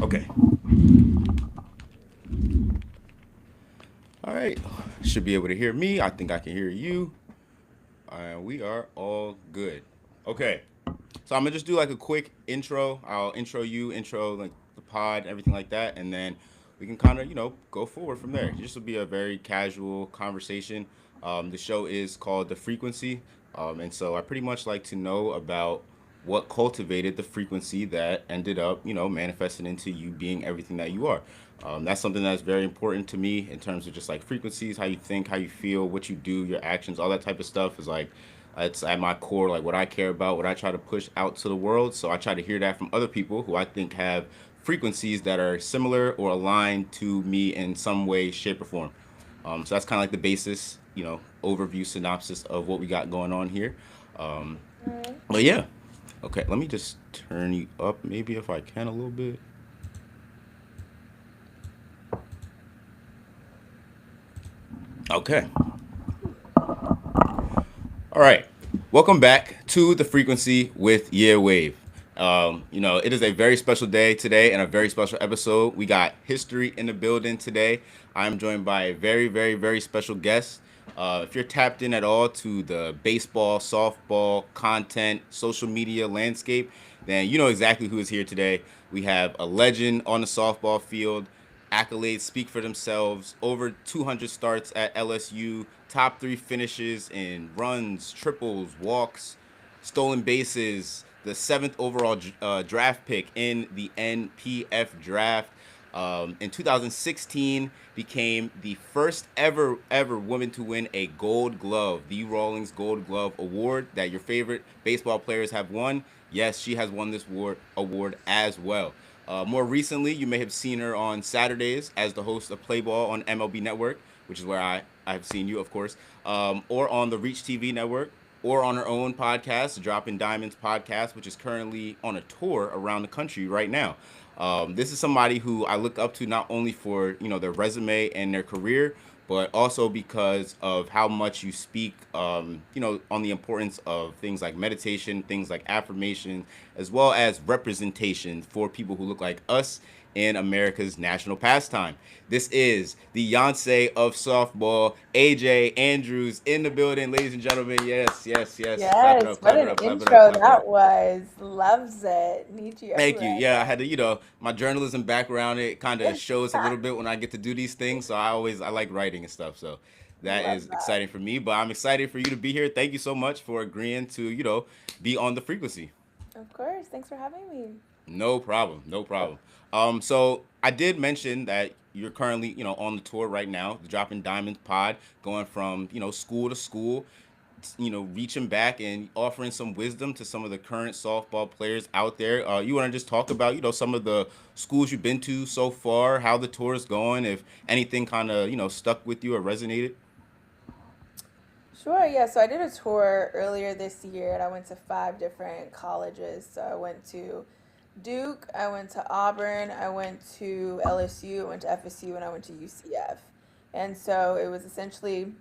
Okay. All right. Should be able to hear me. I think I can hear you. We are all good. Okay. So I'm gonna just do like a quick intro. I'll intro you, intro like the pod, everything like that, and then we can kind of go forward from there. This will be a very casual conversation. The show is called The Frequency, and so I pretty much like to know about what cultivated the frequency that ended up manifesting into you being everything that you are. That's something that's very important to me in terms of just like frequencies, how you think, how you feel, what you do, your actions, all that type of stuff is like it's at my core, like what I care about, what I try to push out to the world. So I try to hear that from other people who I think have frequencies that are similar or aligned to me in some way, shape, or form. So that's kind of like the basis, overview synopsis of what we got going on here. Um, All right. but yeah, okay, let me just turn you up maybe if I can a little bit. Okay. All right. Welcome back to the frequency with Year Wave. It is a very special day today and a very special episode. We got history in the building today. I'm joined by a very, very, very special guest. If you're tapped in at all to the baseball, softball, content, social media landscape, then you know exactly who is here today. We have a legend on the softball field, accolades speak for themselves. Over 200 starts at LSU, top three finishes in runs, triples, walks, stolen bases, the seventh overall draft pick in the NPF draft. In 2016, became the first ever woman to win a Gold Glove, the Rawlings Gold Glove Award that your favorite baseball players have won. Yes, she has won this award as well. More recently, you may have seen her on Saturdays as the host of Play Ball on MLB Network, which is where I have seen you, of course, or on the Reach TV network, or on her own podcast, Dropping Diamonds podcast, which is currently on a tour around the country right now. This is somebody who I look up to not only for their resume and their career, but also because of how much you speak, on the importance of things like meditation, things like affirmation, as well as representation for people who look like us in America's national pastime. This is the Yonsei of softball, AJ Andrews in the building, ladies and gentlemen. Yes, yes, yes. Clap it Yes, up, what clap it an up, clap it up, intro clap it that up. was. Loves it. Need you Thank you. everywhere, Yeah, I had to, bro. my journalism background, it kind of shows a little bit when I get to do these things. So I like writing and stuff. So that Love is that. exciting for me. But I'm excited for you to be here. Thank you so much for agreeing to, be on the frequency. Of course. Thanks for having me. No problem. No problem. So I did mention that you're currently, on the tour right now, the Dropping Diamonds pod, going from, school to school, reaching back and offering some wisdom to some of the current softball players out there. You want to just talk about, some of the schools you've been to so far, how the tour is going, if anything kind of, stuck with you or resonated? Sure, yeah. So I did a tour earlier this year and I went to five different colleges. So I went to Duke, I went to Auburn, I went to LSU, I went to FSU, and I went to UCF. And so it was essentially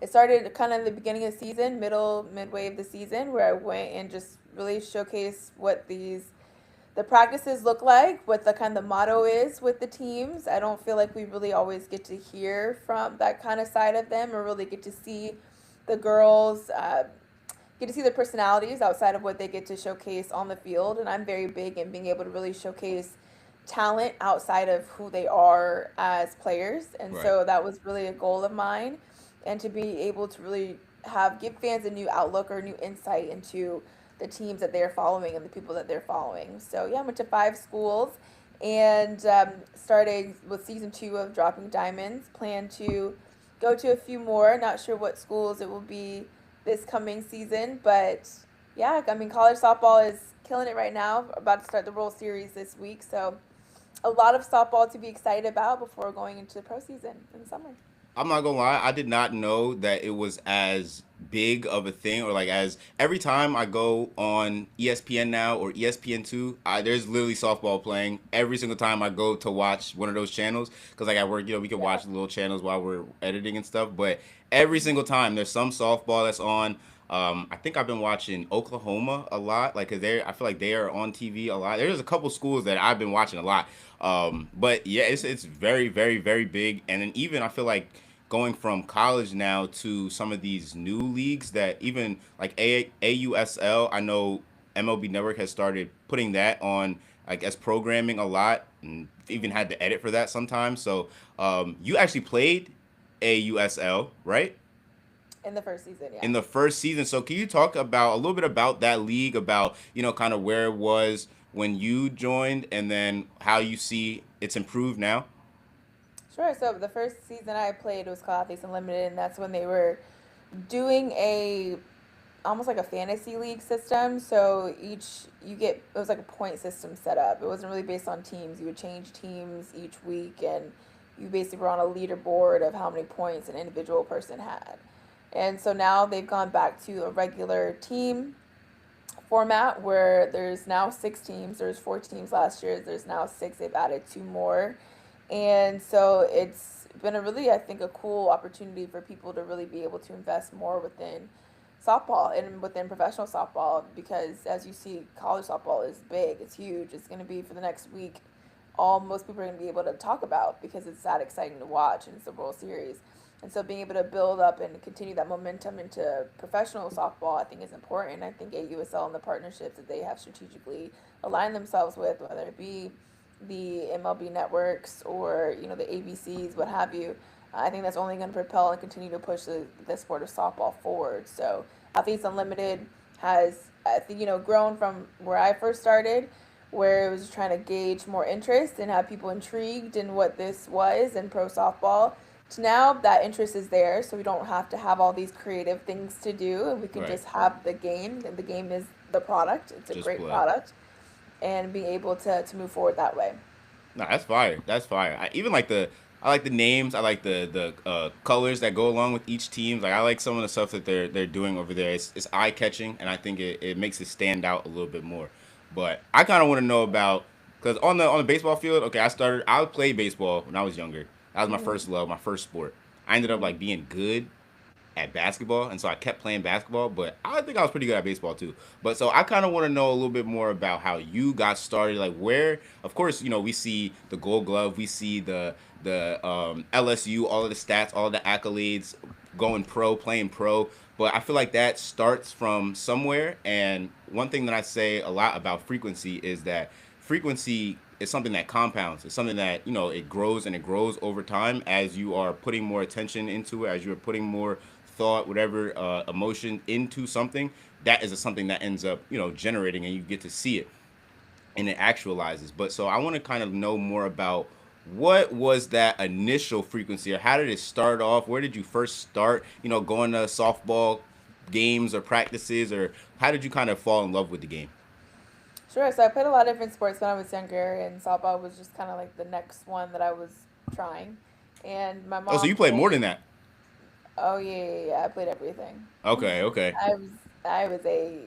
it started kind of the beginning of the season, midway of the season, where I went and just really showcased what the practices look like, what the kind of motto is with the teams. I don't feel like we really always get to hear from that kind of side of them, or really get to see the girls. Get to see their personalities outside of what they get to showcase on the field, and I'm very big in being able to really showcase talent outside of who they are as players, and Right. so that was really a goal of mine, and to be able to really have give fans a new outlook or new insight into the teams that they're following and the people that they're following. So yeah, I went to five schools, and starting with season two of Dropping Diamonds, plan to go to a few more. Not sure what schools it will be this coming season, but yeah, I mean college softball is killing it right now. About to start the World Series this week, so a lot of softball to be excited about before going into the pro season in the summer. I'm not gonna lie, I did not know that it was as big of a thing, or like as every time I go on ESPN now or ESPN2, there's literally softball playing every single time I go to watch one of those channels. Because like at work, we can Yeah. watch the little channels while we're editing and stuff. But every single time there's some softball that's on. I think I've been watching Oklahoma a lot, like, cause I feel like they are on TV a lot. There's a couple schools that I've been watching a lot. But yeah, it's very, very, very big. And then even I feel like going from college now to some of these new leagues that even like AUSL, I know MLB Network has started putting that on, I guess, programming a lot, and even had to edit for that sometimes. So you actually played AUSL, right? In the first season, yeah. In the first season. So can you talk about a little bit about that league, about kind of where it was when you joined, and then how you see it's improved now? Sure. So the first season I played was called Athletes Unlimited, and that's when they were doing a almost like a fantasy league system. So it was like a point system set up. It wasn't really based on teams. You would change teams each week, and you basically were on a leaderboard of how many points an individual person had. And so now they've gone back to a regular team format where there's now 6 teams. There's 4 teams last year. There's now 6. They've added 2 more. And so it's been a really, I think, a cool opportunity for people to really be able to invest more within softball and within professional softball, because as you see, college softball is big. It's huge. It's going to be for the next week. All most people are going to be able to talk about because it's that exciting to watch, and it's the World Series. And so being able to build up and continue that momentum into professional softball, I think, is important. I think AUSL and the partnerships that they have strategically aligned themselves with, whether it be the MLB networks or the ABCs, what have you, I think that's only going to propel and continue to push the sport of softball forward. So Athletes Unlimited has, I think, grown from where I first started, where it was trying to gauge more interest and have people intrigued in what this was and pro softball, to now that interest is there, so we don't have to have all these creative things to do, and we can Right. just have the game, and the game is the product. It's a Just great play. product, and being able to move forward that way. No, that's fire. That's fire. I like the names. I like the colors that go along with each team. Like, I like some of the stuff that they're doing over there. It's eye catching, and I think it makes it stand out a little bit more. But I kind of want to know about, because on the baseball field. Okay, I played baseball when I was younger. That was my first love, my first sport. I ended up like being good at basketball, and so I kept playing basketball. But I think I was pretty good at baseball too. But so I kind of want to know a little bit more about how you got started. Like, where, of course, we see the Gold Glove, we see the LSU, all of the stats, all of the accolades, going pro, playing pro. But I feel like that starts from somewhere. And one thing that I say a lot about frequency is that frequency is something that compounds. It's something that it grows, and it grows over time as you are putting more attention into it, as you're putting more thought, whatever emotion into something. That is something that ends up generating, and you get to see it, and it actualizes. But so I want to kind of know more about what was that initial frequency, or how did it start off? Where did you first start? Going to softball games or practices, or how did you kind of fall in love with the game? Sure. So I played a lot of different sports when I was younger, and softball was just kind of like the next one that I was trying. And my Oh, so mom you played more played. than that? Oh yeah, yeah, yeah. I played everything. Okay, okay. I was a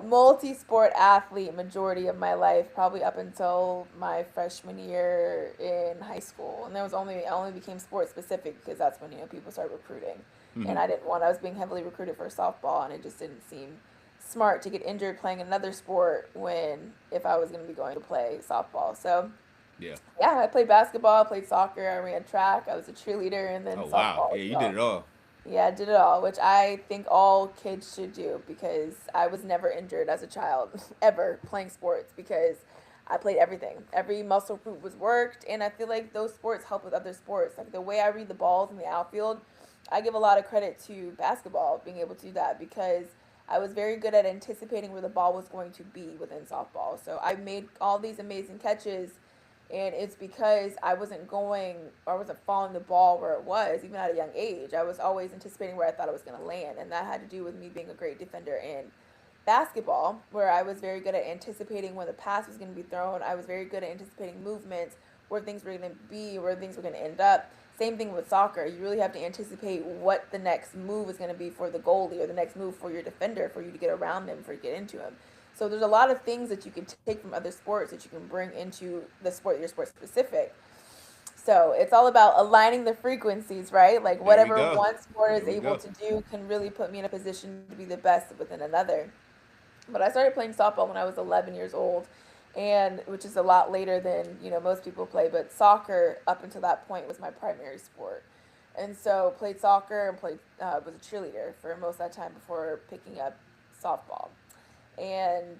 multi-sport athlete majority of my life, probably up until my freshman year in high school, and I only became sport specific because that's when people started recruiting, and I was being heavily recruited for softball, and it just didn't seem smart to get injured playing another sport when if I was going to be going to play softball. So Yeah. yeah, I played basketball, I played soccer, I ran track, I was a cheerleader, and then Oh wow. softball Yeah, as you did well. it all. Yeah, I did it all, which I think all kids should do because I was never injured as a child, ever playing sports because I played everything. Every muscle group was worked, and I feel like those sports help with other sports. Like the way I read the balls in the outfield, I give a lot of credit to basketball being able to do that because I was very good at anticipating where the ball was going to be within softball. So I made all these amazing catches, and it's because I wasn't following the ball where it was, even at a young age. I was always anticipating where I thought it was going to land, and that had to do with me being a great defender in basketball, where I was very good at anticipating when the pass was going to be thrown. I was very good at anticipating movements, where things were going to be, where things were going to end up. Same thing with soccer. You really have to anticipate what the next move is going to be for the goalie or the next move for your defender for you to get around them, for you to get into him. So there's a lot of things that you can take from other sports that you can bring into the sport, your sport specific. So it's all about aligning the frequencies, right? Like There we whatever go. one sport is There we able go. to do can really put me in a position to be the best within another. But I started playing softball when I was 11 years old, and which is a lot later than most people play. But soccer up until that point was my primary sport, and so played soccer and played was a cheerleader for most of that time before picking up softball, and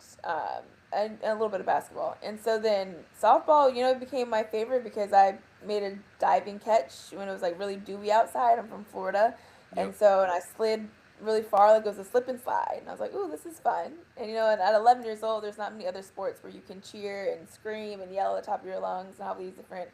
and a little bit of basketball. And so then softball, became my favorite because I made a diving catch when it was like really dewy outside. I'm from Florida, Yep. and I slid really far, like it was a slip and slide. And I was like, ooh, this is fun. And and at 11 years old, there's not many other sports where you can cheer and scream and yell at the top of your lungs and have these different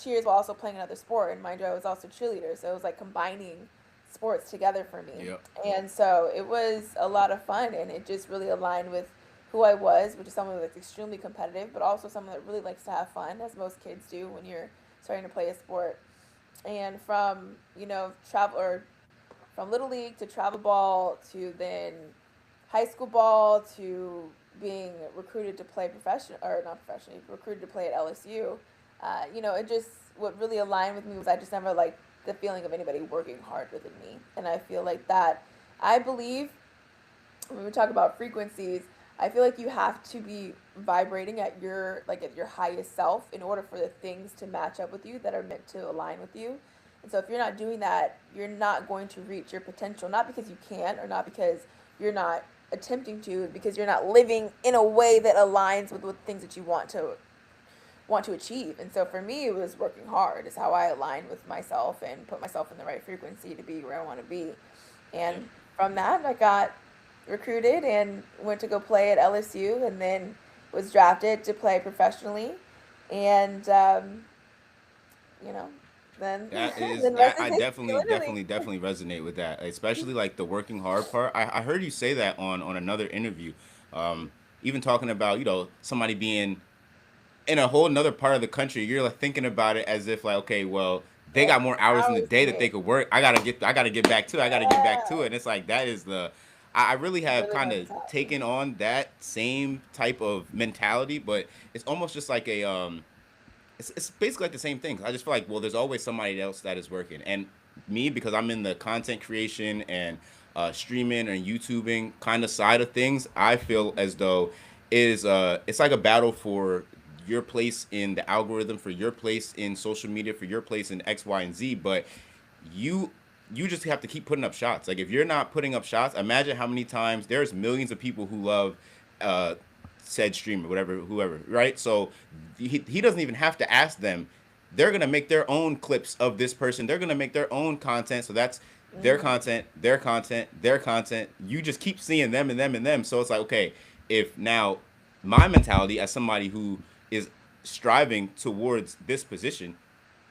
cheers while also playing another sport. And mind you, I was also a cheerleader, so it was like combining sports together for me. Yep. And so it was a lot of fun, and it just really aligned with who I was, which is someone that's extremely competitive, but also someone that really likes to have fun, as most kids do when you're starting to play a sport. And from travel or from little league to travel ball to then high school ball to being recruited to play professional or not professionally recruited to play at LSU. It just what really aligned with me was I just never liked the feeling of anybody working hard within me, and I feel like that. I believe when we talk about frequencies, I feel like you have to be vibrating at your highest self in order for the things to match up with you that are meant to align with you. And so if you're not doing that, you're not going to reach your potential, not because you can't or not because you're not attempting to, because you're not living in a way that aligns with things that you want to achieve. And so for me, it was working hard is how I aligned with myself and put myself in the right frequency to be where I want to be. Yep. And from that, I got recruited and went to go play at LSU, and then was drafted to play professionally. And you know, then That is then that rest is I history, definitely, literally. definitely, definitely resonate with that, especially like the working hard part. I heard you say that on another interview, um, even talking about somebody being in a whole another part of the country. You're like thinking about it as if like, okay, well, they Yeah, got more hours in the hours day than that they me. could work. I gotta get back to it. I gotta get back to Yeah, it. And it's like that is the I really have really kind my of mentality. taken on that same type of mentality, but it's almost just like a it's basically like the same thing. I just feel like, well, there's always somebody else that is working, and me, because I'm in the content creation and streaming and YouTubing kind of side of things. I feel as though it's like a battle for your place in the algorithm, for your place in social media, for your place in X, Y, and Z. But you you just have to keep putting up shots. Like if you're not putting up shots, imagine how many times there's millions of people who love uh said streamer, whatever, whoever, right? So he doesn't even have to ask them. They're gonna make their own clips of this person. They're gonna make their own content. So that's their Hmm. content, their content, their content. You just keep seeing them and them and them. So it's like, okay, if now my mentality as somebody who is striving towards this position,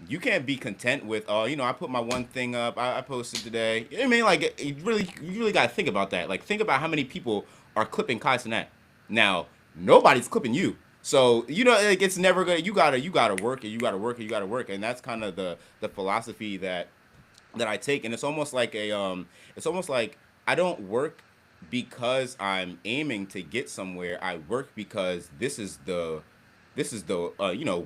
you can't be content with I put my one thing up, I posted today. You know what I mean? Like you really got to think about that. Like think about how many people are clipping Kai Cenat. Now nobody's clipping you, so like, it's never gonna. You gotta work it. You gotta work it. You gotta work it. And that's kind of the philosophy that I take. And it's almost like I don't work because I'm aiming to get somewhere. I work because this is the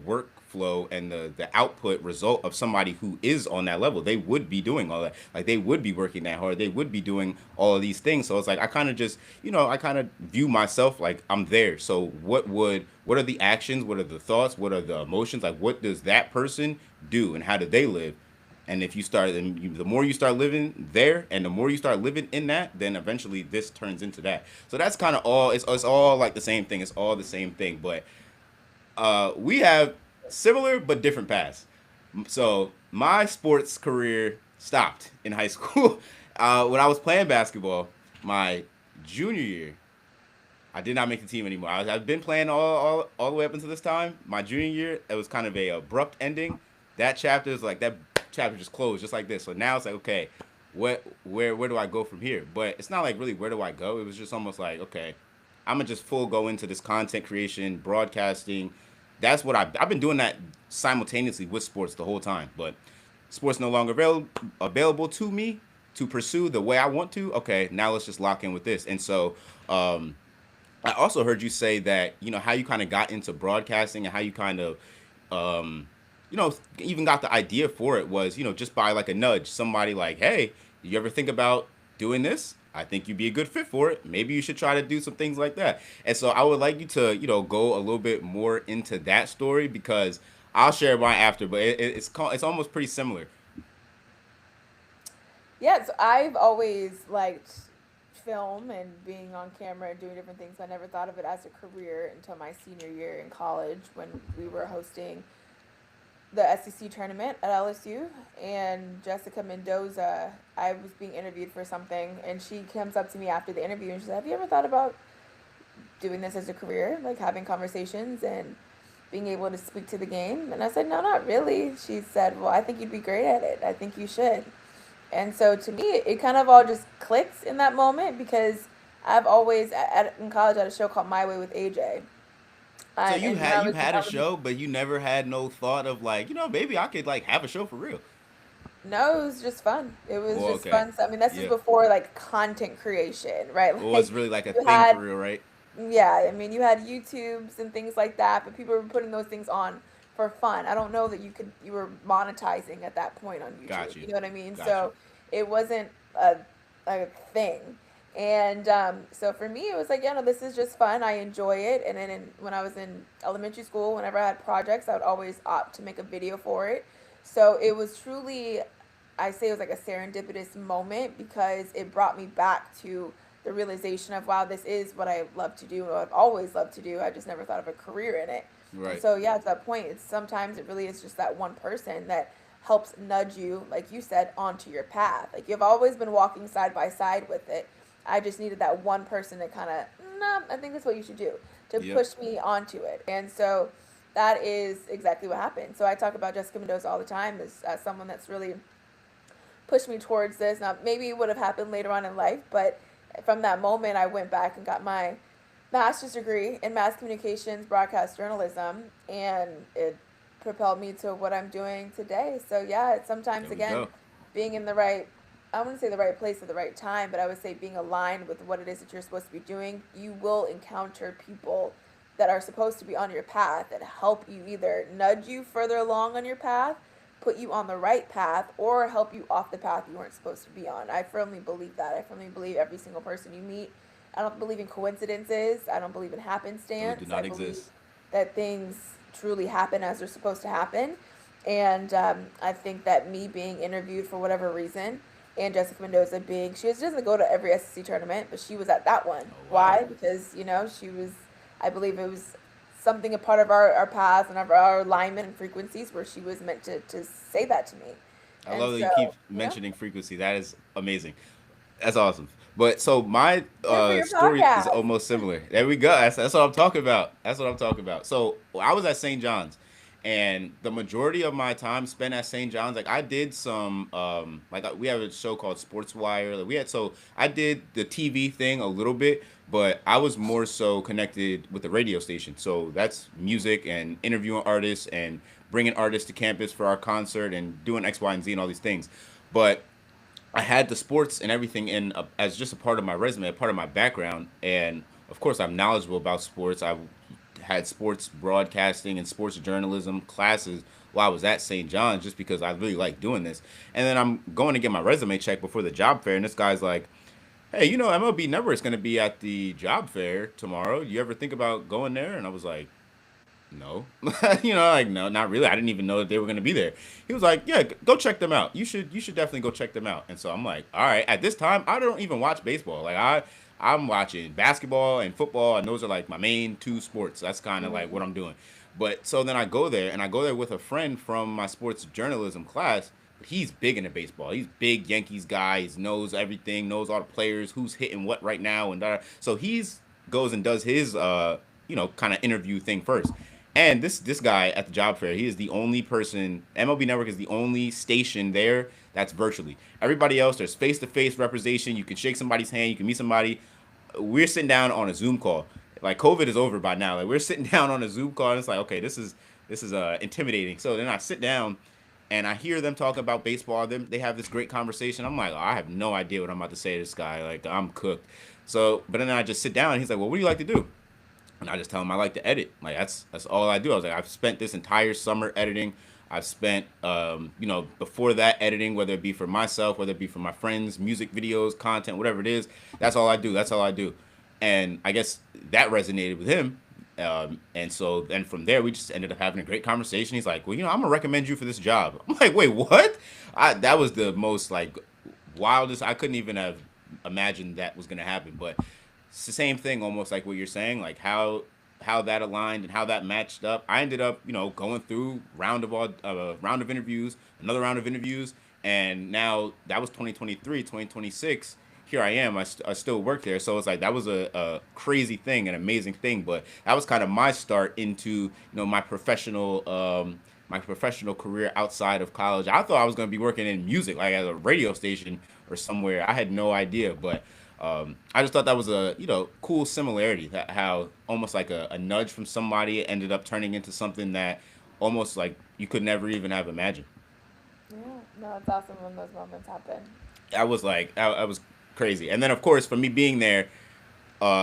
workflow and the output result of somebody who is on that level. They would be doing all that. Like they would be working that hard. They would be doing all of these things. So it's like I kind of just I kind of view myself like I'm there. So what are the actions? What are the thoughts? What are the emotions? Like what does that person do and how do they live? And if you start, and the more you start living there, and the more you start living in that, then eventually this turns into that. So that's kind of all. It's all like the same thing. It's all the same thing. But we have similar but different paths. So my sports career stopped in high school when I was playing basketball. My junior year, I did not make the team anymore. I've been playing all the way up until this time. My junior year, it was kind of a abrupt ending. That chapter just closed just like this. So now it's like, okay, where do I go from here? But it's not like really where do I go. It was just almost like, okay, I'm gonna just full go into this content creation, broadcasting. That's what I've been doing that simultaneously with sports the whole time. But sports no longer available to me to pursue the way I want to. Okay, now let's just lock in with this. And so I also heard you say that how you kind of got into broadcasting and how you kind of um, even got the idea for it was, just by like a nudge, somebody like, hey, you ever think about doing this? I think you'd be a good fit for it. Maybe you should try to do some things like that. And so I would like you to, go a little bit more into that story because I'll share mine after, but it's almost pretty similar. Yeah, so I've always liked film and being on camera and doing different things. I never thought of it as a career until my senior year in college when we were hosting the SEC tournament at LSU. And Jessica Mendoza, I was being interviewed for something, and she comes up to me after the interview and she said, "Have you ever thought about doing this as a career, like having conversations and being able to speak to the game?" And I said, "No, not really." She said, "Well, I think you'd be great at it. I think you should." And so to me, it kind of all just clicks in that moment because I've always in college I had a show called My Way with AJ. So And when I you was had a show, but you never had no thought of like, maybe I could like have a show for real. no, it was just fun. It was Well, just okay. fun. So, I mean, this is Yeah. before like content creation, right? Well, it's Like really like a you thing for had, real, right? yeah, I mean, you had YouTubes and things like that, but people were putting those things on for fun. I don't know that you were monetizing at that point on YouTube. Got You you. know what I mean? Got you. So it wasn't a thing. And so for me, it was like, yeah, no, this is just fun. I enjoy it. And then when I was in elementary school, whenever I had projects, I would always opt to make a video for it. So it was truly, I say it was like a serendipitous moment because it brought me back to the realization of, wow, this is what I love to do. What I've always loved to do. I just never thought of a career in it. And Right. so, yeah, to that point, it's sometimes it really is just that one person that helps nudge you, like you said, onto your path. Like you've always been walking side by side with it. I just needed that one person to kind of, no, I think that's what you should do, to Yep. push me onto it. And so that is exactly what happened. So I talk about Jessica Mendoza all the time as someone that's really pushed me towards this. Now, maybe it would have happened later on in life, but from that moment, I went back and got my master's degree in mass communications, broadcast journalism, and it propelled me to what I'm doing today. So yeah, it's sometimes There we again go. being in the right, I wouldn't say the right place at the right time, but I would say being aligned with what it is that you're supposed to be doing. You will encounter people that are supposed to be on your path that help you either nudge you further along on your path, put you on the right path, or help you off the path you weren't supposed to be on. I firmly believe that. I firmly believe every single person you meet. I don't believe in coincidences. I don't believe in Those do happenstance. I not believe exist. that things truly happen as they're supposed to happen. And I think that me being interviewed for whatever reason, and Jessica Mendoza being, she doesn't go to every SEC tournament, but she was at that one. Oh wow. Why? Because, she was, I believe it was something a part of our paths and of our alignment and frequencies where she was meant to say that to me. I And love that you so, keep yeah, mentioning frequency. That is amazing. That's awesome. But so my good for your story is podcast. almost similar. There we go. That's what I'm talking about. That's what I'm talking about. So I was at St. John's, and the majority of my time spent at St. John's, like I did some, we have a show called Sports Wire. Like we had, so I did the TV thing a little bit, but I was more so connected with the radio station. So that's music and interviewing artists and bringing artists to campus for our concert and doing X, Y, and Z and all these things. But I had the sports and everything in as just a part of my resume, a part of my background, and of course I'm knowledgeable about sports. I had sports broadcasting and sports journalism classes while I was at St. John's just because I really like doing this. And then I'm going to get my resume checked before the job fair, and this guy's like, "Hey, MLB Network's going to be at the job fair tomorrow. You ever think about going there?" And I was like, no. Like no, not really. I didn't even know that they were gonna be there. He was like, yeah, go check them out. You should definitely go check them out. And so I'm like, all right. At this time, I don't even watch baseball. Like I'm watching basketball and football, and those are like my main two sports. That's kind of like what Mm-hmm. I'm doing. But so then I go there, and I go there with a friend from my sports journalism class. But he's big into baseball. He's big Yankees guy. He knows everything, knows all the players, who's hitting what right now, and so he's goes and does his kind of interview thing first. And this guy at the job fair, he is the only person. MLB Network is the only station there that's virtually. Everybody else, there's face to face representation. You can shake somebody's hand. You can meet somebody. We're sitting down on a Zoom call. Like COVID is over by now. Like we're sitting down on a Zoom call, and it's like, okay, this is intimidating. So then I sit down, and I hear them talk about baseball. They have this great conversation. I'm like, oh, I have no idea what I'm about to say to this guy. Like I'm cooked. So, but then I just sit down, and he's like, well, what do you like to do? And I just tell him I like to edit. Like that's all I do. I was like, I've spent this entire summer editing. I've spent, before that, editing, whether it be for myself, whether it be for my friends, music videos, content, whatever it is. That's all I do. That's all I do. And I guess that resonated with him. And so then from there, we just ended up having a great conversation. He's like, well, I'm going to recommend you for this job. I'm like, wait, what? That was the most like wildest. I couldn't even have imagined that was going to happen. But it's the same thing, almost like what you're saying, like how that aligned and how that matched up. I ended up, going through round of interviews, another round of interviews, and now that was 2023, 2026. Here I am. I still work there, so it's like that was a crazy thing, an amazing thing. But that was kind of my start into my professional career outside of college. I thought I was going to be working in music, like at a radio station or somewhere. I had no idea, but I just thought that was a cool similarity. That how almost like a nudge from somebody ended up turning into something that almost like you could never even have imagined. Yeah, no, it's awesome when those moments happen. I was crazy. And then of course for me being there,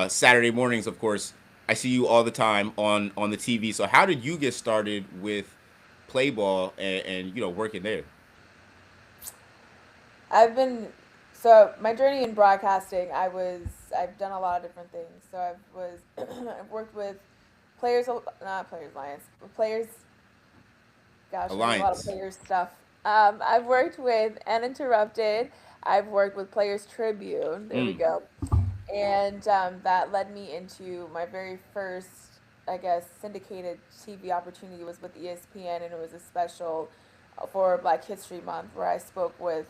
Saturday mornings, of course, I see you all the time on the TV. So how did you get started with play ball and working there? I've been so my journey in broadcasting. I've done a lot of different things. So I've worked with players, not players alliance, but players. Gosh, I do a lot of Alliance. players stuff. I've worked with Uninterrupted. I've worked with Players Tribune. There we Mm. go. And that led me into my very first, I guess, syndicated TV opportunity was with ESPN, and it was a special for Black History Month where I spoke with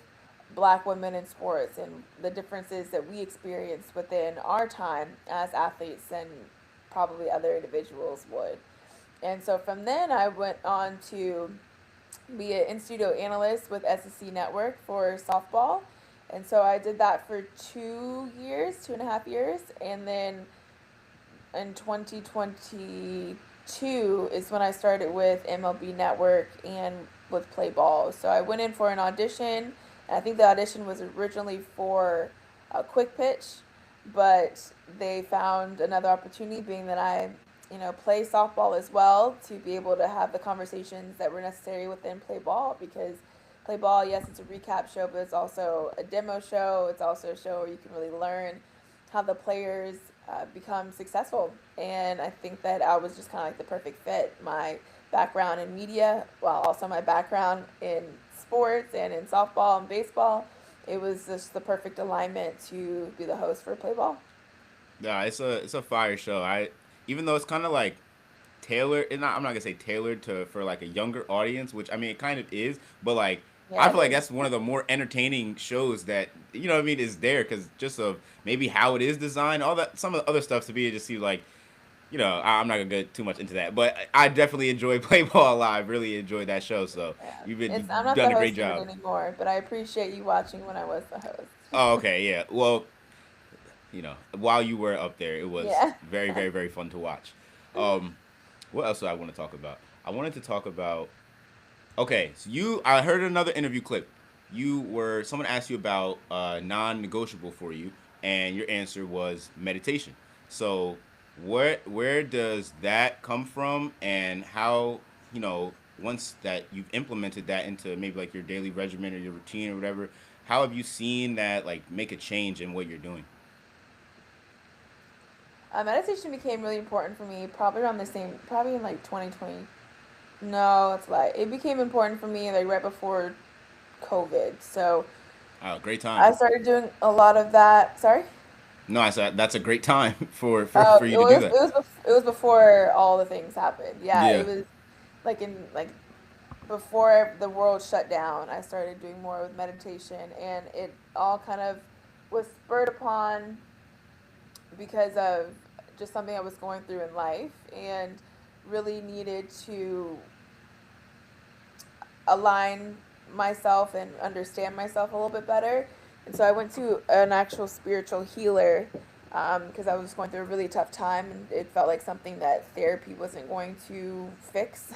Black women in sports and the differences that we experienced within our time as athletes and probably other individuals would. And so from then, I went on to be an in studio analyst with SEC Network for softball. And so I did that for 2 years, 2.5 years. And then in 2022 is when I started with MLB Network and with Play Ball. So I went in for an audition. And I think the audition was originally for a quick pitch, but they found another opportunity being that I play softball as well to be able to have the conversations that were necessary within play ball because play ball, yes, it's a recap show, but it's also a demo show. It's also a show where you can really learn how the players become successful. And I think that I was just kind of like the perfect fit. My background in media, while also my background in sports and in softball and baseball, it was just the perfect alignment to be the host for play ball. Yeah, it's a fire show. I even though it's kind of like tailored, I'm not gonna say tailored to for like a younger audience, which I mean it kind of is, but like I Yeah, feel it like is. that's one of the more entertaining shows that what I mean is there because just of maybe how it is designed, all that some of the other stuff to me it just seems like I'm not gonna get too much into that, but I definitely enjoy Play Ball Live. Really enjoyed that show, so Yeah. you've I'm not the done a great host of it job. anymore, but I appreciate you watching when I was the Oh, host. okay, yeah. Well, while you were up there, it was Yeah. very, very, very fun to watch. Um, what else do I want to talk about? I wanted to talk about. Okay, so I heard another interview clip. Someone asked you about non-negotiable for you, and your answer was meditation. So, where does that come from, and how once that you've implemented that into maybe like your daily regimen or your routine or whatever, how have you seen that like make a change in what you're doing? Meditation became really important for me probably around the same, probably in like 2020. No, it's like it became important for me like right before COVID. So Great time. I started doing a lot of that. Sorry. No, I said that's a great time Oh, for you to do that. it was before all the things happened. Yeah, Yeah. it was like before the world shut down. I started doing more with meditation, and it all kind of was spurred upon because of just something I was going through in life and really needed to align myself and understand myself a little bit better. And so I went to an actual spiritual healer because I was going through a really tough time and it felt like something that therapy wasn't going to fix.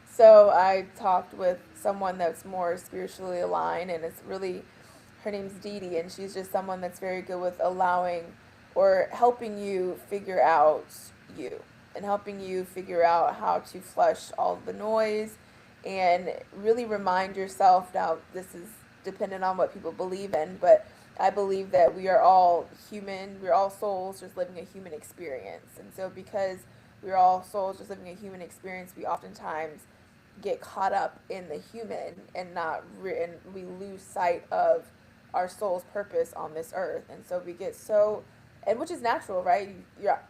So I talked with someone that's more spiritually aligned, and it's really her name's Dee Dee, and she's just someone that's very good with allowing or helping you figure out you and helping you figure out how to flush all the noise and really remind yourself. Now, this is dependent on what people believe in, but I believe that we are all human, we're all souls just living a human experience. And so, because we're all souls just living a human experience, we oftentimes get caught up in the human and and we lose sight of our soul's purpose on this earth. And so we get so, and which is natural, right?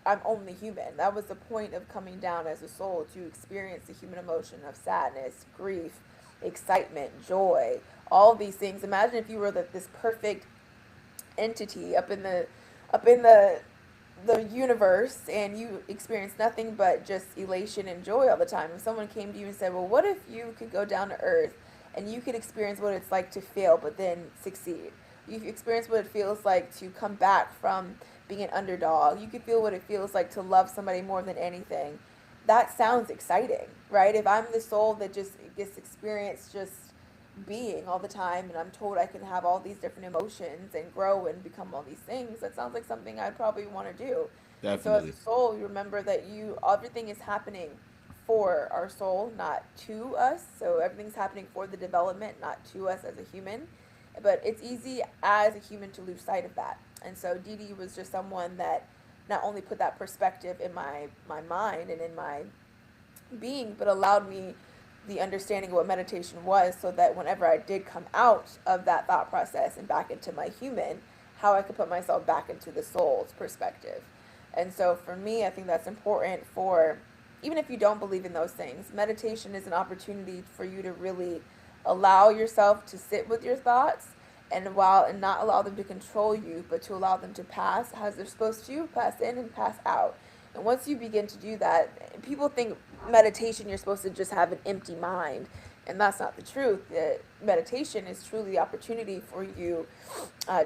I'm only human. That was the point of coming down as a soul, to experience the human emotion of sadness, grief, excitement, joy, all these things. Imagine if you were this perfect entity up in the universe, and you experience nothing but just elation and joy all the time. If someone came to you and said, well, what if you could go down to earth and you could experience what it's like to fail but then succeed? You experience what it feels like to come back from being an underdog. You could feel what it feels like to love somebody more than anything. That sounds exciting, right? If I'm the soul that just gets experience just being all the time, and I'm told I can have all these different emotions and grow and become all these things, that sounds like something I'd probably want to do. And so as a Definitely. soul, you remember that you everything is happening for our soul, not to us. So everything's happening for the development, not to us as a human. But it's easy as a human to lose sight of that. And so Dee Dee was just someone that not only put that perspective in my mind and in my being, but allowed me the understanding of what meditation was, so that whenever I did come out of that thought process and back into my human, how I could put myself back into the soul's perspective. And so for me, I think that's important for, even if you don't believe in those things, meditation is an opportunity for you to really allow yourself to sit with your thoughts, and not allow them to control you, but to allow them to pass as they're supposed to, pass in and pass out. And once you begin to do that, people think meditation, you're supposed to just have an empty mind. And that's not the truth. Meditation is truly the opportunity for you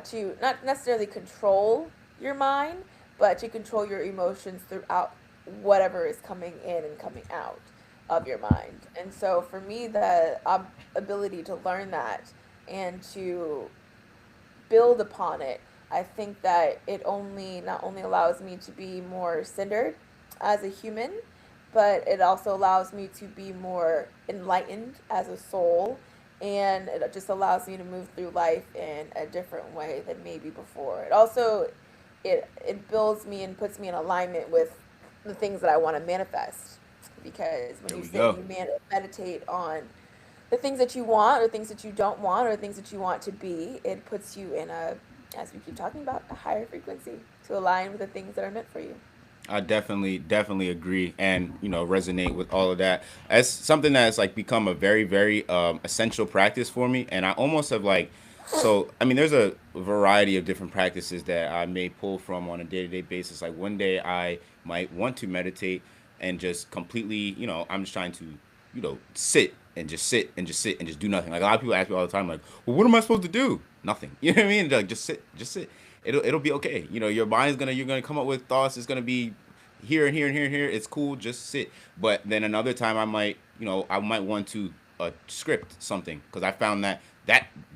to not necessarily control your mind, but to control your emotions throughout whatever is coming in and coming out of your mind. And so for me, the ability to learn that and to build upon it, I think that it only not only allows me to be more centered as a human, but it also allows me to be more enlightened as a soul, and it just allows me to move through life in a different way than maybe before. It also it builds me and puts me in alignment with the things that I want to manifest, because when There you we say go. you meditate on the things that you want or things that you don't want or things that you want to be, it puts you in a, as we keep talking about, a higher frequency to align with the things that are meant for you. I definitely agree, and resonate with all of that. As something that's like become a very essential practice for me, and I almost have like, so I mean, there's a variety of different practices that I may pull from on a day to day basis. Like one day I might want to meditate and just completely, I'm just trying to, sit and just sit and just sit and just do nothing. Like a lot of people ask me all the time, like, well, what am I supposed to do? Nothing. You know what I mean? Like just sit. It'll be okay. Your mind's gonna you're gonna come up with thoughts. It's gonna be here and here and here and here. It's cool. Just sit. But then another time I might want to script something, because I found that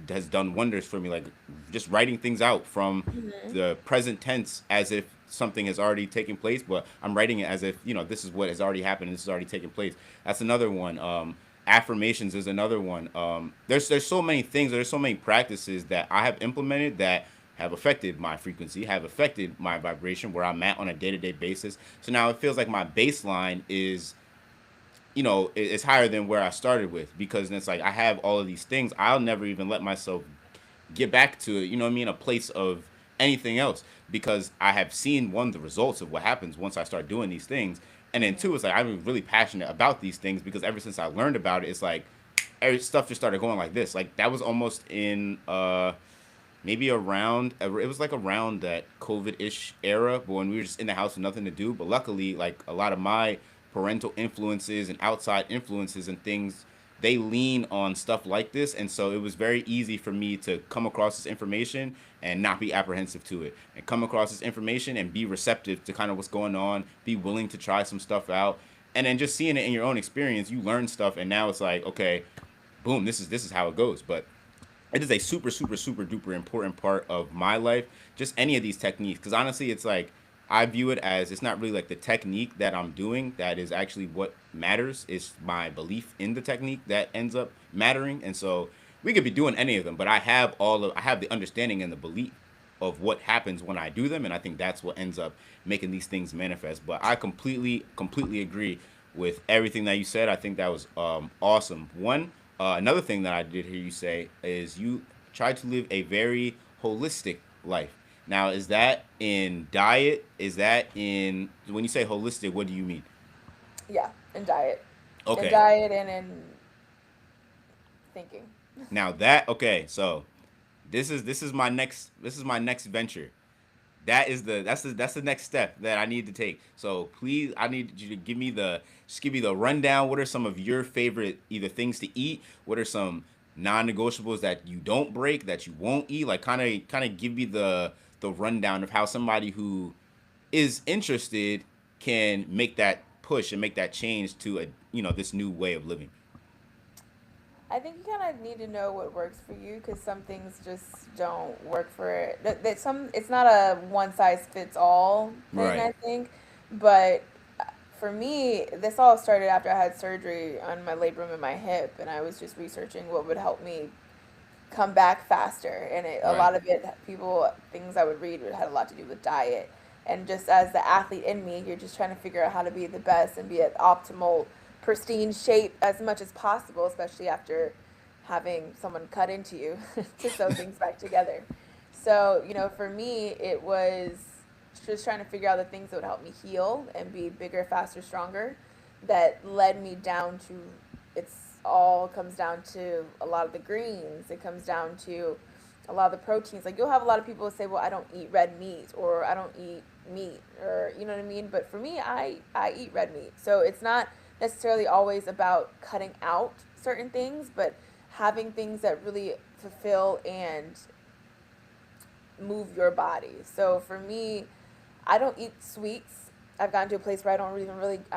has done wonders for me. Like just writing things out from Mm-hmm. the present tense as if something has already taken place, but I'm writing it as if this is what has already happened. This has already taken place. That's another one. Affirmations is another one. There's so many things. There's so many practices that I have implemented that have affected my frequency, have affected my vibration, where I'm at on a day to day basis. So now it feels like my baseline is, it's higher than where I started with, because it's like I have all of these things. I'll never even let myself get back to, what I mean, a place of anything else, because I have seen, one, the results of what happens once I start doing these things, and then two, it's like I'm really passionate about these things, because ever since I learned about it, it's like every stuff just started going like this. Like that was almost in maybe around, it was like around that COVID-ish era, but when we were just in the house with nothing to do. But luckily, like a lot of my parental influences and outside influences and things, they lean on stuff like this, and so it was very easy for me to come across this information and not be apprehensive to it, and come across this information and be receptive to kind of what's going on, be willing to try some stuff out, and then just seeing it in your own experience, you learn stuff, and now it's like, okay, boom, this is how it goes. But it is a super duper important part of my life, just any of these techniques, because honestly it's like I view it as it's not really like the technique that I'm doing that is actually what matters. It's my belief in the technique that ends up mattering. And so we could be doing any of them, but I have the understanding and the belief of what happens when I do them, and I think that's what ends up making these things manifest. But I completely agree with everything that you said. I think that was awesome. Another thing that I did hear you say is you try to live a very holistic life. Now, is that in diet? Is that in when you say holistic? What do you mean? Yeah, and diet. And Okay, diet and in thinking. now that okay, so this is my next venture. That's the next step that I need to take. So please, I need you to just give me the rundown. What are some of your favorite either things to eat? What are some non-negotiables that you don't break that you won't eat? Like kind of give me the rundown of how somebody who is interested can make that push and make that change to a this new way of living. I think you kind of need to know what works for you because some things just don't work for it. It's not a one size fits all thing, Right. I think. But for me, this all started after I had surgery on my labrum in my hip, and I was just researching what would help me come back faster. And a Right. lot of it, things I would read would had a lot to do with diet. And just as the athlete in me, you're just trying to figure out how to be the best and be at optimal, pristine shape as much as possible, especially after having someone cut into you to sew things back together. So, for me, it was just trying to figure out the things that would help me heal and be bigger, faster, stronger that led me down to it's all comes down to a lot of the greens. It comes down to a lot of the proteins. Like you'll have a lot of people say, "Well, I don't eat red meat," or "I don't eat meat," or you know what I mean. But for me, I eat red meat, so it's not necessarily always about cutting out certain things, but having things that really fulfill and move your body. So for me, I don't eat sweets. I've gotten to a place where I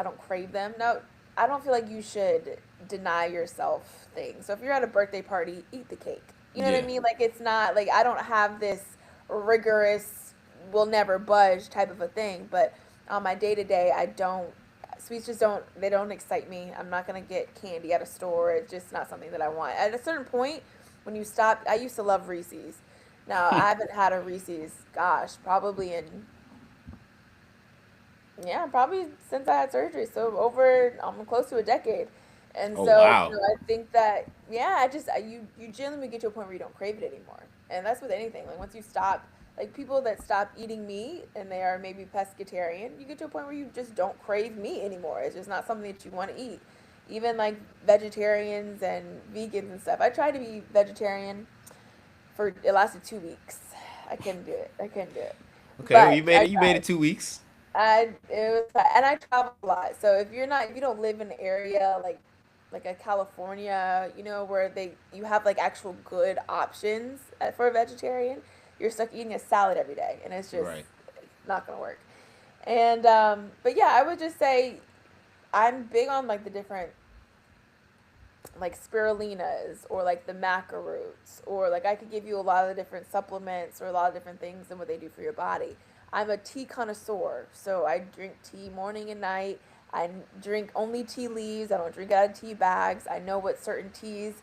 don't crave them. No, I don't feel like you should deny yourself things. So if you're at a birthday party, eat the cake. You know what I Yeah. mean? Like it's not like I don't have this rigorous will never budge type of a thing, but on my day to day, I don't sweets just don't excite me. I'm not going to get candy at a store. It's just not something that I want. At a certain point, when you stop, I used to love Reese's. Now, I haven't had a Reese's, gosh, probably in yeah, probably since I had surgery. So over, I'm close to a decade. And Oh so, wow. I think that, yeah, you genuinely get to a point where you don't crave it anymore. And that's with anything. Like once you stop, like people that stop eating meat and they are maybe pescatarian, you get to a point where you just don't crave meat anymore. It's just not something that you want to eat. Even like vegetarians and vegans and stuff. I tried to be vegetarian it lasted 2 weeks. I couldn't do it. I couldn't do it. Okay. Well, But I you made tried. it 2 weeks. It was, and I travel a lot. So if you don't live in an area like a California, where you have like actual good options for a vegetarian, you're stuck eating a salad every day, and it's just Right. not gonna work. And but yeah, I would just say I'm big on like the different like spirulinas or like the maca roots or like I could give you a lot of different supplements or a lot of different things and what they do for your body. I'm a tea connoisseur, so I drink tea morning and night. I drink only tea leaves. I don't drink out of tea bags. I know what certain teas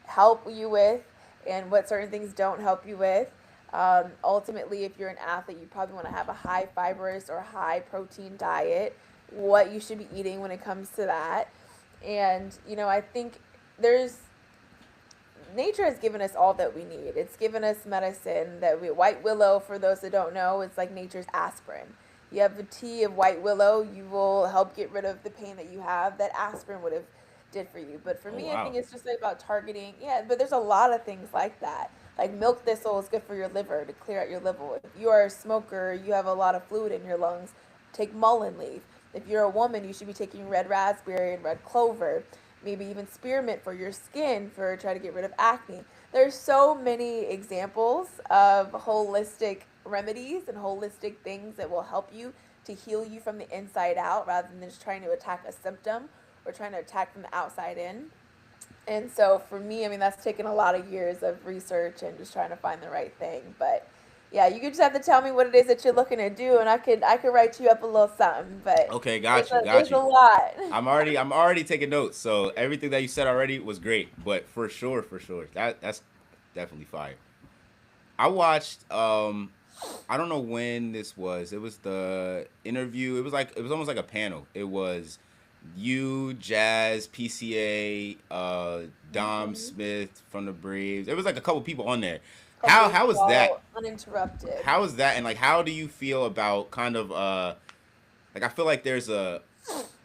help you with and what certain things don't help you with. Ultimately, if you're an athlete, you probably want to have a high fibrous or high protein diet, what you should be eating when it comes to that. And, I think there's nature has given us all that we need. It's given us medicine white willow, for those that don't know, it's like nature's aspirin. You have a tea of white willow, you will help get rid of the pain that you have that aspirin would have did for you. But for Oh me, I wow. think it's just like about targeting. Yeah, but there's a lot of things like that. Like milk thistle is good for your liver to clear out your liver. If you are a smoker, you have a lot of fluid in your lungs, take mullein leaf. If you're a woman, you should be taking red raspberry and red clover, maybe even spearmint for your skin for try to get rid of acne. There's so many examples of holistic remedies and holistic things that will help you to heal you from the inside out rather than just trying to attack a symptom or trying to attack from the outside in. And so for me, I mean, that's taken a lot of years of research and just trying to find the right thing. But Yeah, you just have to tell me what it is that you're looking to do, and I could write you up a little something. But Okay, it's got you, a got it's a you. lot. I'm already taking notes. So everything that you said already was great, but for sure, that's definitely fire. I watched. I don't know when this was. It was the interview. It was almost like a panel. It was you, Jazz, PCA, Dom Hmm. Smith from the Braves. It was like a couple people on there. From How was that? baseball uninterrupted. How is that? And like, how do you feel about kind of like I feel like there's a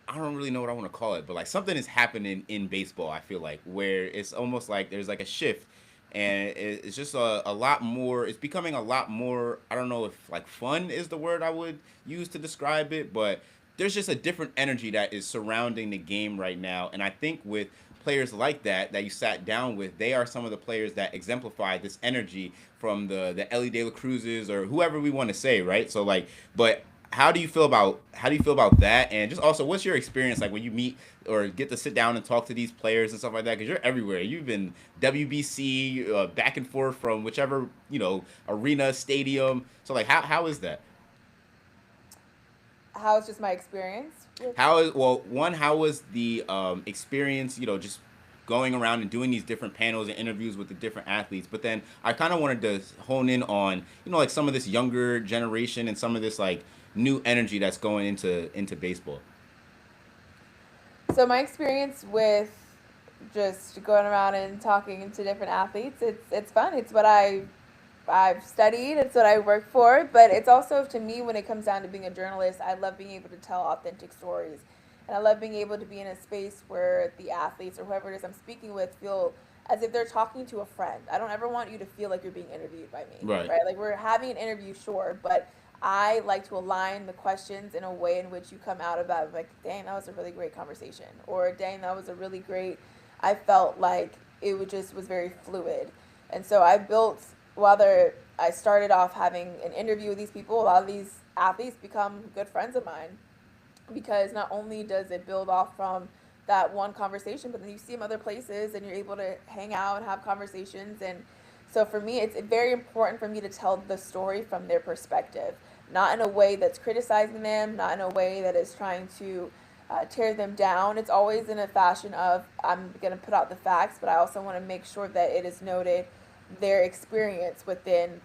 I don't really know what I want to call it, but like something is happening in baseball. I feel like where it's almost like there's like a shift, and it's just a lot more. It's becoming a lot more. I don't know if like fun is the word I would use to describe it, but there's just a different energy that is surrounding the game right now, and I think with players like that you sat down with, they are some of the players that exemplify this energy from the Ellie De La Cruzes or whoever we want to say, right? So like, but how do you feel about that, and just also what's your experience like when you meet or get to sit down and talk to these players and stuff like that, because you're everywhere. You've been WBC, back and forth from whichever arena, stadium. So like, how is that? How's just my experience with? How is well one how was the experience, just going around and doing these different panels and interviews with the different athletes, but then I kind of wanted to hone in on like some of this younger generation and some of this like new energy that's going into baseball. So my experience with just going around and talking to different athletes, it's fun. It's what I've studied. It's what I work for. But it's also, to me, when it comes down to being a journalist, I love being able to tell authentic stories, and I love being able to be in a space where the athletes or whoever it is I'm speaking with feel as if they're talking to a friend. I don't ever want you to feel like you're being interviewed by me, Right. right? Like, we're having an interview, sure, but I like to align the questions in a way in which you come out of that like, dang, that was a really great conversation, or dang, that was a really great. I felt like it would just was very fluid, and so I built. Whether I started off having an interview with these people, a lot of these athletes become good friends of mine, because not only does it build off from that one conversation, but then you see them other places and you're able to hang out and have conversations. And so for me, it's very important for me to tell the story from their perspective, not in a way that's criticizing them, not in a way that is trying to tear them down. It's always in a fashion of, I'm going to put out the facts, but I also want to make sure that it is noted their experience within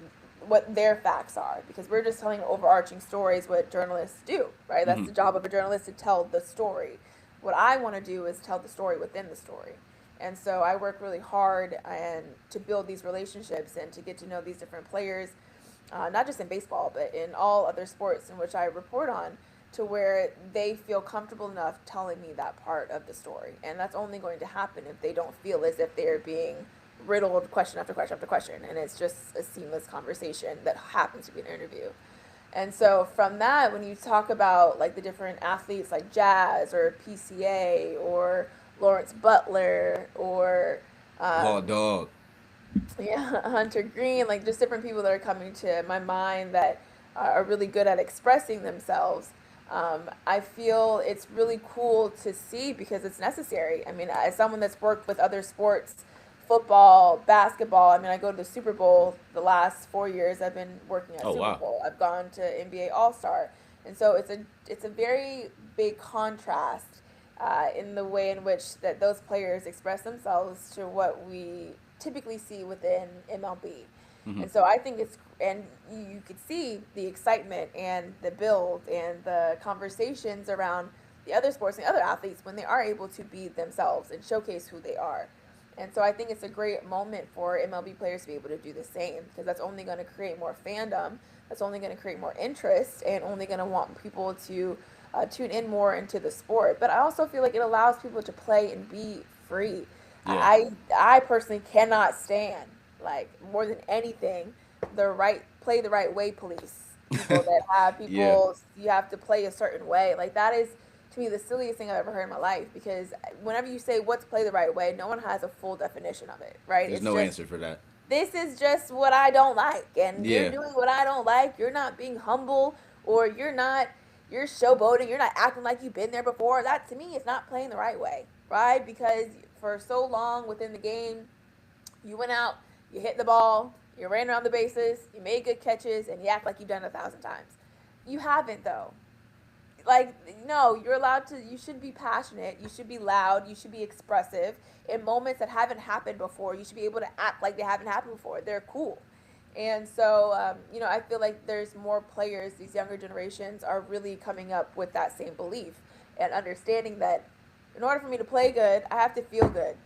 what their facts are, because we're just telling overarching stories, what journalists do, right? That's Hmm. the job of a journalist, to tell the story. What I want to do is tell the story within the story. And so I work really hard and to build these relationships and to get to know these different players, not just in baseball, but in all other sports in which I report on, to where they feel comfortable enough telling me that part of the story. And that's only going to happen if they don't feel as if they're being riddled question after question after question, and it's just a seamless conversation that happens to be an interview. And so from that, when you talk about like the different athletes like Jazz or PCA or Lawrence Butler or Oh, um, dog. yeah, Hunter Green, like just different people that are coming to my mind that are really good at expressing themselves. I feel it's really cool to see because it's necessary. I mean, as someone that's worked with other sports, football, basketball, I mean, I go to the Super Bowl the last 4 years I've been working at Oh, Super wow. Bowl. I've gone to NBA All Star. And so it's a very big contrast in the way in which that those players express themselves to what we typically see within MLB. Hmm. And so I think it's, and you could see the excitement and the build and the conversations around the other sports and the other athletes when they are able to be themselves and showcase who they are. And so I think it's a great moment for MLB players to be able to do the same, because that's only going to create more fandom, that's only going to create more interest, and only going to want people to tune in more into the sport. But I also feel like it allows people to play and be free. Yeah. I personally cannot stand, like, more than anything, the right play the right way police. People that have Yeah. people, you have to play a certain way. Like, that is to me the silliest thing I've ever heard in my life, because whenever you say what's play the right way, no one has a full definition of it, right? There's It's no just, answer for that. this is just what I don't like, and you're Yeah. doing what I don't like. You're not being humble, or you're showboating. You're not acting like you've been there before. That to me is not playing the right way, right? Because for so long within the game, you went out, you hit the ball, You ran around the bases, you made good catches, and you act like you've done it 1,000 times. You haven't though. Like, no, you're allowed to, you should be passionate, you should be loud, you should be expressive in moments that haven't happened before. You should be able to act like they haven't happened before. They're cool. And so, I feel like there's more players, these younger generations are really coming up with that same belief and understanding that in order for me to play good, I have to feel good.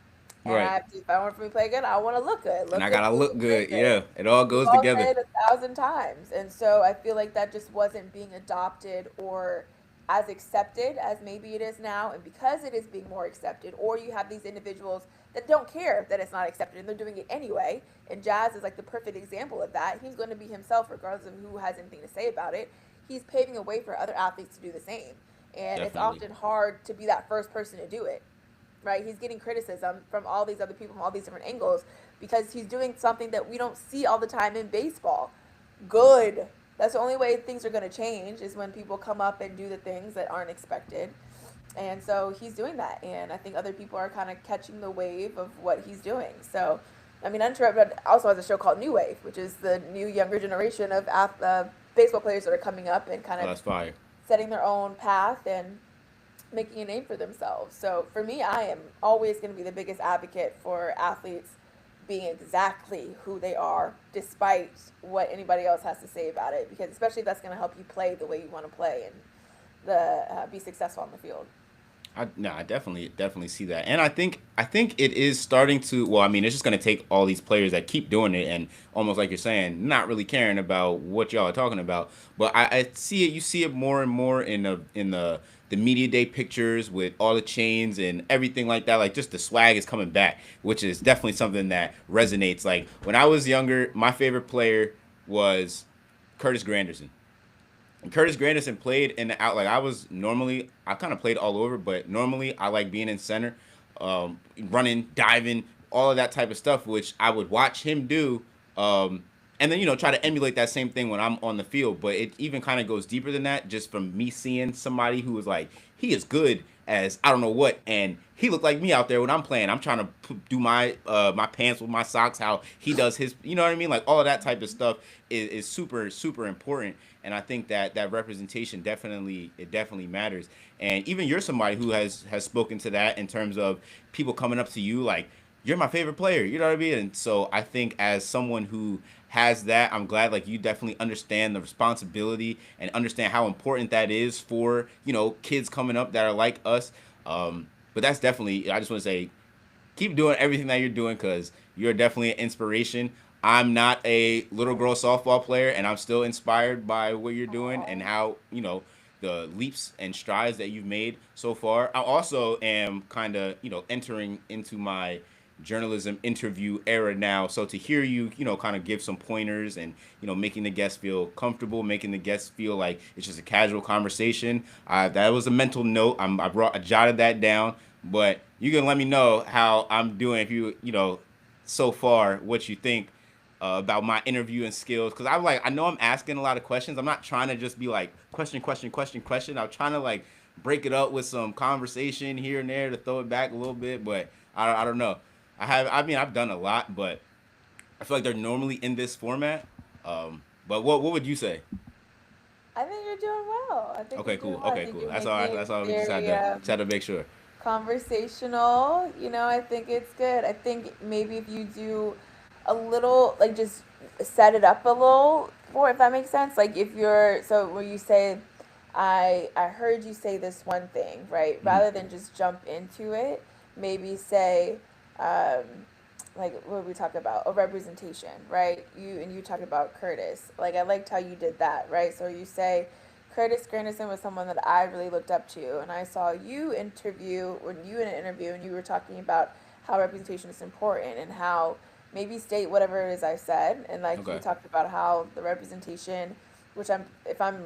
And I Right. have to, if I want for me to play good, I want to look good. And Look I good, gotta feel look good, play good. good. Yeah, it all We've goes all together. said it 1,000 times. And so I feel like that just wasn't being adopted or as accepted as maybe it is now. And because it is being more accepted, or you have these individuals that don't care that it's not accepted and they're doing it anyway. And Jazz is like the perfect example of that. He's going to be himself regardless of who has anything to say about it. He's paving a way for other athletes to do the same. And it's Definitely. often hard to be that first person to do it, right? He's getting criticism from all these other people from all these different angles because he's doing something that we don't see all the time in baseball. Good. That's the only way things are going to change is when people come up and do the things that aren't expected. And so he's doing that. And I think other people are kind of catching the wave of what he's doing. So, I mean, Uninterrupted also has a show called New Wave, which is the new younger generation of baseball players that are coming up and kind Oh, of that's fire. setting their own path and making a name for themselves. So for me, I am always going to be the biggest advocate for athletes being exactly who they are, despite what anybody else has to say about it. Because especially if that's going to help you play the way you want to play and be successful on the field. I definitely see that, and I think it is starting to. Well, I mean, it's just gonna take all these players that keep doing it, and almost like you're saying, not really caring about what y'all are talking about. But I see it. You see it more and more in the media day pictures with all the chains and everything like that. Like just the swag is coming back, which is definitely something that resonates. Like when I was younger, my favorite player was Curtis Granderson. And Curtis Granderson played in the out. Like I kind of played all over, but normally I like being in center, running, diving, all of that type of stuff, which I would watch him do. Um, and then try to emulate that same thing when I'm on the field. But it even kind of goes deeper than that, just from me seeing somebody who was like, he is good as I don't know what, and he looked like me out there when I'm playing. I'm trying to do my pants with my socks, how he does his, you know what I mean? Like all of that type of stuff is super super important, and I think that representation definitely matters. And even you're somebody who has spoken to that in terms of people coming up to you like you're my favorite player. You know what I mean? And so I think as someone who has that, I'm glad like you definitely understand the responsibility and understand how important that is for kids coming up that are like us. But that's definitely I just want to say keep doing everything that you're doing because you're definitely an inspiration. I'm not a little girl softball player, and I'm still inspired by what you're doing and Oh, how the leaps and strides that you've made so far. I also am kind of entering into my journalism interview era now. So to hear you, kind of give some pointers and making the guests feel comfortable, making the guests feel like it's just a casual conversation. That was a mental note. I jotted that down, but you can let me know how I'm doing if so far what you think about my interviewing skills because I know I'm asking a lot of questions. I'm not trying to just be like question. I'm trying to like break it up with some conversation here and there to throw it back a little bit, but I don't know. I've done a lot, but I feel like they're normally in this format. But what would you say? I think you're doing well. I think you're Okay, doing cool. well. I Okay, think cool. you're That's all. making it That's all. We very just had to make sure. conversational. I think it's good. I think maybe if you do a little, like just set it up a little more, if that makes sense. Like if you're, so when you say, I heard you say this one thing, right? Hmm. Rather than just jump into it, maybe say, um, like what we talked about, a representation, right? You talked about Curtis. Like I liked how you did that, right? So you say Curtis Granderson was someone that I really looked up to, and I saw you interview when you in an interview and you were talking about how representation is important and how maybe state whatever it is I said, and like you Okay. talked about how the representation, which if I'm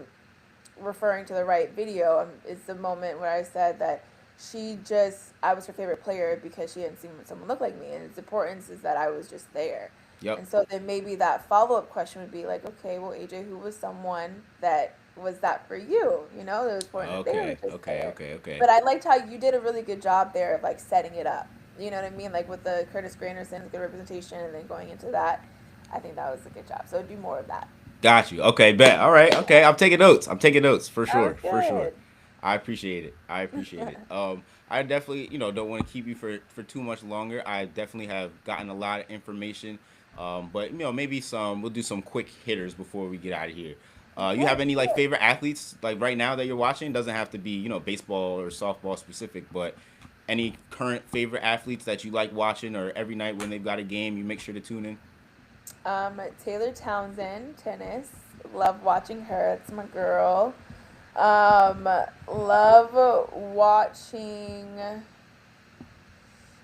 referring to the right video, is the moment where I said that I was her favorite player because she hadn't seen someone look like me, and its importance is that I was just there. Yep. And so then maybe that follow up question would be like, okay, well, AJ, who was someone that was that for you? That was important that they were Okay. just Okay. there. Okay. Okay. But I liked how you did a really good job there of like setting it up. You know what I mean? Like with the Curtis Granderson, good representation, and then going into that. I think that was a good job. So do more of that. Got you. Okay, bet. All right. Okay, I'm taking notes. I'm taking notes for That was sure. For sure. good. I appreciate it. I appreciate it. I definitely, don't want to keep you for too much longer. I definitely have gotten a lot of information. But maybe we'll do some quick hitters before we get out of here. You Okay, have any like sure. favorite athletes like right now that you're watching? Doesn't have to be, baseball or softball specific, but any current favorite athletes that you like watching or every night when they've got a game, you make sure to tune in? Taylor Townsend, tennis. Love watching her. It's my girl. Um, love watching.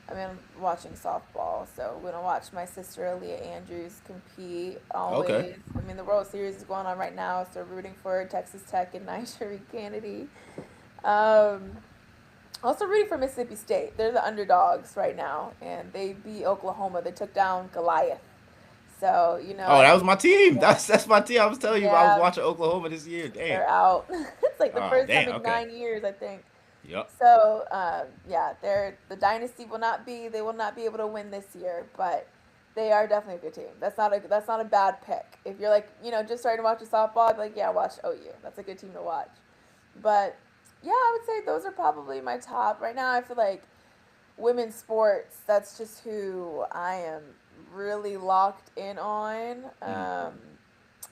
I mean, I'm watching softball, so we're gonna watch my sister Aaliyah Andrews compete Okay. always. I mean, the World Series is going on right now, so rooting for Texas Tech and Nyjah Kennedy. Um, Also rooting for Mississippi State. They're the underdogs right now, and they beat Oklahoma. They took down Goliath. So Oh, I that was think my team. yeah, That's my team. I was telling you, I was yeah, watching Oklahoma this year. Damn. they're out. It's like the Ah, first time damn. in Okay. 9 years, I think. Yep. So yeah, they're the dynasty will not be. They will not be able to win this year, but they are definitely a good team. That's not a bad pick. If you're like just starting to watch a softball, I'd be like yeah, watch OU. That's a good team to watch. But yeah, I would say those are probably my top right now. I feel like women's sports. That's just who I am really locked in on. Mm.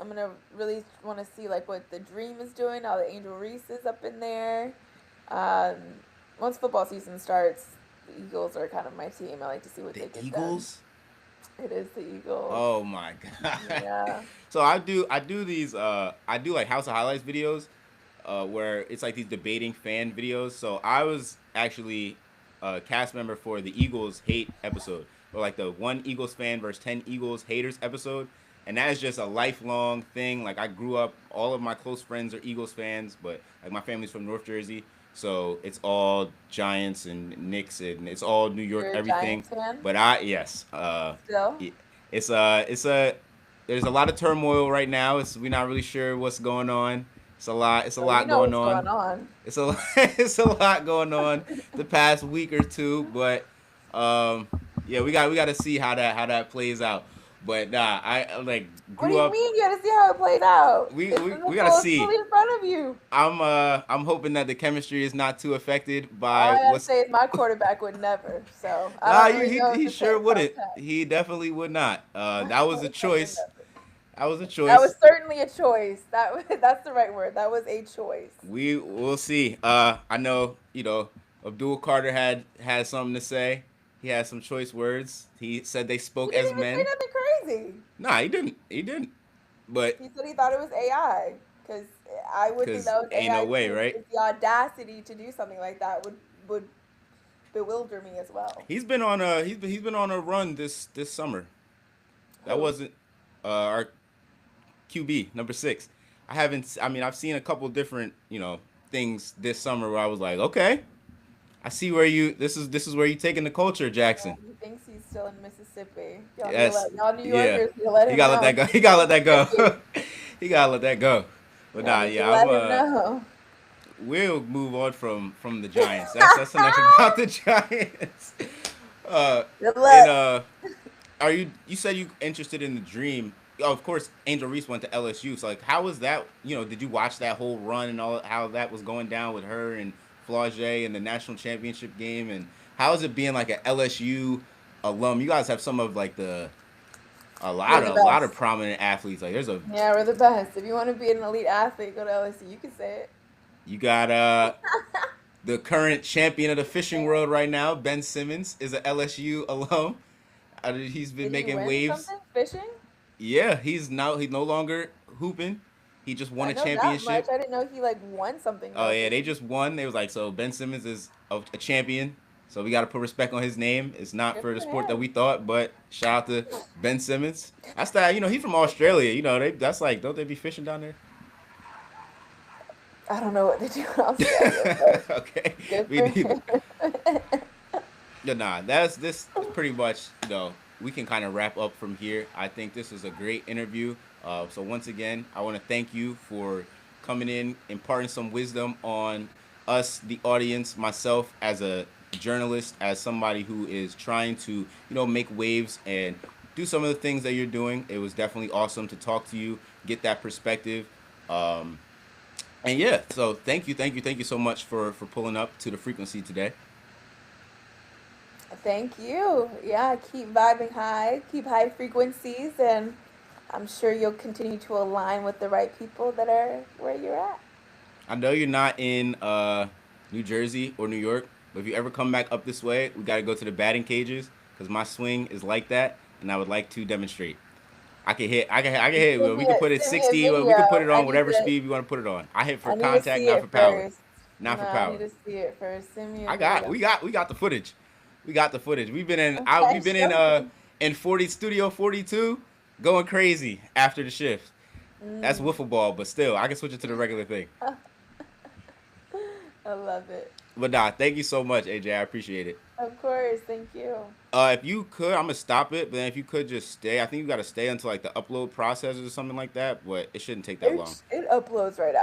I'm gonna really want to see like what the Dream is doing. Now that Angel Reese is up in there. Um, Once football season starts, the Eagles are kind of my team. I like to see what The they get done. Eagles. It is the Eagles. Oh my god. Yeah. So I do these I do like House of Highlights videos where it's like these debating fan videos. So I was actually a cast member for the Eagles hate episode, or like the one Eagles fan versus 10 Eagles haters episode. And that is just a lifelong thing. Like I grew up, all of my close friends are Eagles fans, but like my family's from North Jersey, so it's all Giants and Knicks, and it's all New York, You're a everything. Giants fan But I yes, still? it- it's a there's a lot of turmoil right now. We're not really sure what's going on. It's a Oh, you lot know going what's on. going on. It's a it's a lot going on the past week or two, but um, yeah, we got to see how that plays out. But nah, I like What do grew you up. mean? You got to see how it played out. We It's we, in the we got to full. It's see. fully in front of you. I'm hoping that the chemistry is not too affected All by I gotta what's. say is my quarterback would never. So I Nah, don't really know if he this sure takes wouldn't. contact. He definitely would not. My That was a quarterback would choice. never. That was a That was choice. certainly a choice. That's the right word. That was a choice. We will see. I know Abdul Carter had something to say. He had some choice words. He said they He spoke didn't as even say men. nothing crazy. Nah, he didn't. He didn't. But He said he thought it was AI because I would think because that was ain't no AI way, too. right? Because the audacity to do something like that would bewilder me as well. He's been on a run this summer. That Who? wasn't our QB number 6. I haven't. I mean, I've seen a couple different things this summer where I was like, okay, I see where you. This is where you taking the culture, Jackson. He thinks he's still in Mississippi. Y'all need to Yes. let y'all New Yeah. Yorkers need to let He him gotta let know that go. he's He still gotta in let that Mississippi. go. He gotta let that go. But Y'all nah, need to yeah, let him know. we'll move on from the Giants. That's enough about the Giants. Uh Good and luck. are you said you interested in the Dream. Oh, of course, Angel Reese went to LSU. So like how was that, did you watch that whole run and all how that was going down with her and Flau'jae and the national championship game, and how is it being like a LSU alum? You guys have some of like the a We're lot the of a lot of best. prominent athletes. Like there's a Yeah, we're the best. If you want to be an elite athlete, go to LSU. You can say you got the current champion of the fishing world right now, Ben Simmons, is a LSU alum. He's been it. Did he making win waves. something fishing? Yeah, he's no longer hooping. He just won I a know that much. championship. I didn't know he like won something Oh though yeah, they fishing. just won. They was like, so Ben Simmons is a champion. So we got to put respect on his name. It's not Good for the for sport that we him. thought, but shout out to Ben Simmons. That's that. He's from Australia. That's like, don't they be fishing down there? I don't know what they do in Australia, but Okay, good me for neither. him. Yeah, nah, that's this is pretty much, we can kind of wrap up from here. I think this is a great interview. So once again, I want to thank you for coming in, imparting some wisdom on us, the audience, myself as a journalist, as somebody who is trying to, make waves and do some of the things that you're doing. It was definitely awesome to talk to you, get that perspective. Um, and yeah, so thank you so much for pulling up to the frequency today. Thank you. Yeah, keep vibing high, keep high frequencies, and I'm sure you'll continue to align with the right people that are where you're at. I know you're not in New Jersey or New York, but if you ever come back up this way, we got to go to the batting cages because my swing is like that, and I would like to demonstrate. I can hit. We can put it Send me a 60. We can put video. it on whatever speed we want to put it on. I hit for I need to contact, see not for it power, first. not No, for I need power. to see it first. Send me a I got video. we got the footage. We got the footage. Okay, We've been show me. in 40 Studio 42 going crazy after the shift. That's Mm, wiffle ball, but still, I can switch it to the regular thing. I love it. But nah, thank you so much, AJ. I appreciate it. Of course, thank you. If you could, I'm gonna stop it. But then if you could just stay, I think you got to stay until like the upload process or something like that. But it shouldn't take that long. It uploads right